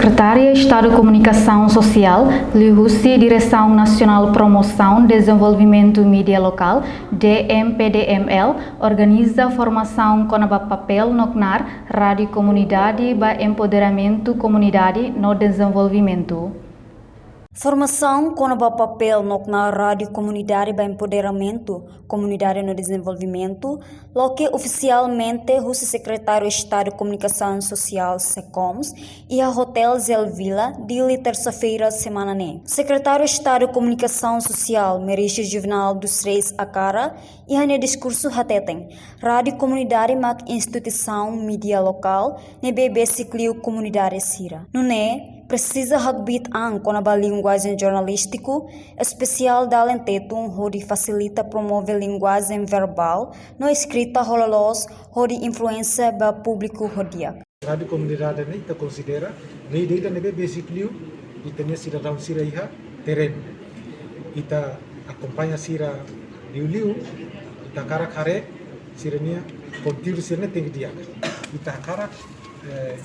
Secretaria Estado de Comunicação Social, LIHUSI, Direção Nacional Promoção e Desenvolvimento Mídia Local, DMPDML, organiza formação com o papel no CNAR, Rádio Comunidade para Empoderamento Comunidade no Desenvolvimento. Formação com o papel na Rádio Comunidade para Empoderamento Comunidade no Desenvolvimento, lo que oficialmente o Secretário de Estado de Comunicação Social, SECOMS, e a Hotel Zelvila, de terça-feira, semana né. Secretário de Estado de Comunicação Social, Meriche Juvenal dos Reis Acara, e a discurso hatetem. Rádio Comunidade mak instituição mídia local, ne bebê ciclio comunidade sira. No né, precisa hagbit ang com a linguagem jornalístico, especial da lentetum, onde facilita promover linguagem verbal, no escrita hololos, onde influência para público rodia. Rádio Comunidade ini kita considera ni dia nebe basically kita ni cidadão sira iha terreno. Kita acompanha sira liu kita karak hare sira ni kontiru sira tinggi dia. Kita karak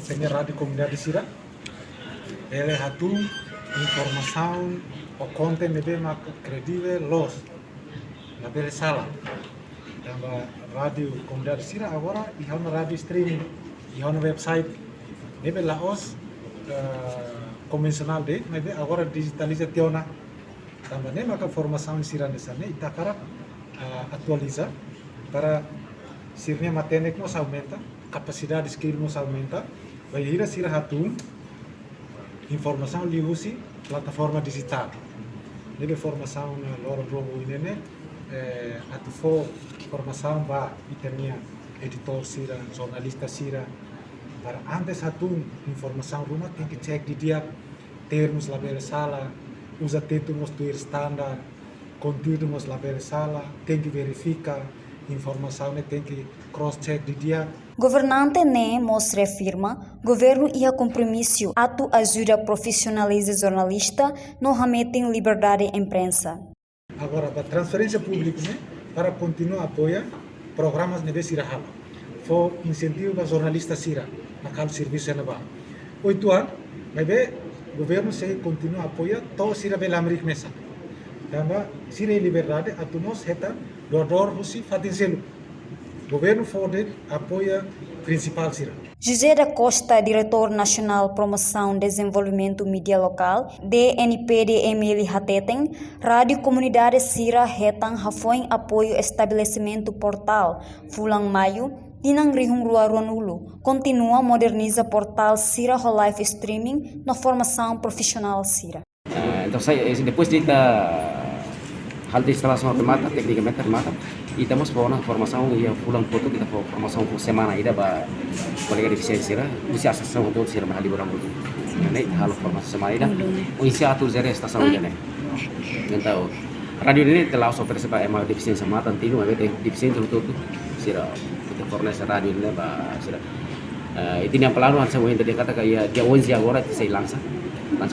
senya Rádio Comunidade sira ele hatu informação o content nebe mak credível los na bele sala. Tamba Rádio Comunidade sira agora iha na rádio streaming. E no website, nebe laos convencional de, nebe agora digitalização na, também nebe a formação sira nessa né, itakara atualiza para sirnya matene que nos aumenta, capacidade de skill nos aumenta, vai ir a sira hatun informação liusi plataforma digital, nebe formação na loro robo inene, atu formação ba itania editor sira, jornalista sira, para antes hatun informação rumah tem que cek di dia termos label sala, usa termos do standar, conteúdo nos label sala, tem que verificar informação tem que cross check di dia. Governante ne mostra firma, governo ia compromisso atu ajuda profissionaliza jornalista no hameting liberdade imprensa. Agora para transferência pública né, para continuar apoiar programas nebe sira haba. For incentivo para jornalistas sira, nakal serviço na ba. 8 anos, nebe governo se continua apoia to sira bela América mesa. Tamba sira liberdade atumos heta dor husi fatin selu. Governo fode apoia principal sira. José da Costa, diretor nacional Promoção e Desenvolvimento Mídia Local, DNPDML Hateten, Rádio Comunidade Sira Hetang Hafoin apoio estabelecimento portal Fulang Maio, Dinang Rihung Rua Ronulu, continua moderniza portal Sira Live Streaming na formação profissional Sira. Então, depois de hal de instalação remata, tecnicamente remata, e temos uma formação e Fulang Foto kita formação por semana ida ba colega de eficiência, usia associação do Sira mahali orang dulu. Né, hal formação semana ida, usia atur zero estação ida né. Então, radio ini telah oferece para ema deficiência mata antino, ave deficiência tudo Sira fornece radio ini ba Sira. Itu yang pelanu han semua yang tadi kata kayak dia 11 agora se lança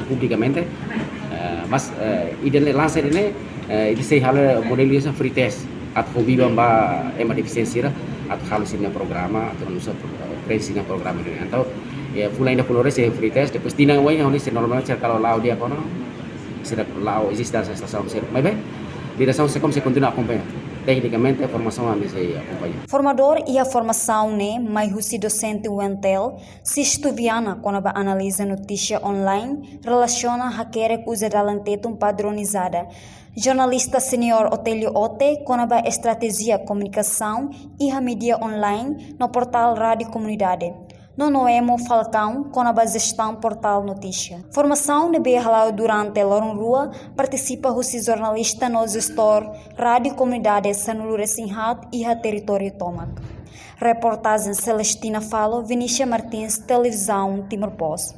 publicamente. Mas idealnya lança ini itu se hal modelnya free test atau hobi bamba ema deficiência atau hal sini programa atau nusa presinya programa ini atau ya fulai da flores se free test depois tinang wai yang se normalmente kalau lau dia kono Sira lau existe essa estação Sira. Mas bem, direção se como se continua acompanhando. Tecnicamente a formação a se acompanha. Formador e a formação né, mais o docente Wentel, se estuviana quando a analisa notícia online, relaciona a querer usa da lentetum padronizada. Jornalista senior Otélio Ote, quando a estratégia comunicação e a mídia online no portal Rádio Comunidade. No Noemo Falcão, com a gestão portal notícia. Formação de Berlau durante a Rua, participa o jornalista no gestor Rádio Comunidade Sanulu Resinhat e a Território Tomac. Reportagem Celestina Falo, Vinícia Martins, Televisão Timor Post.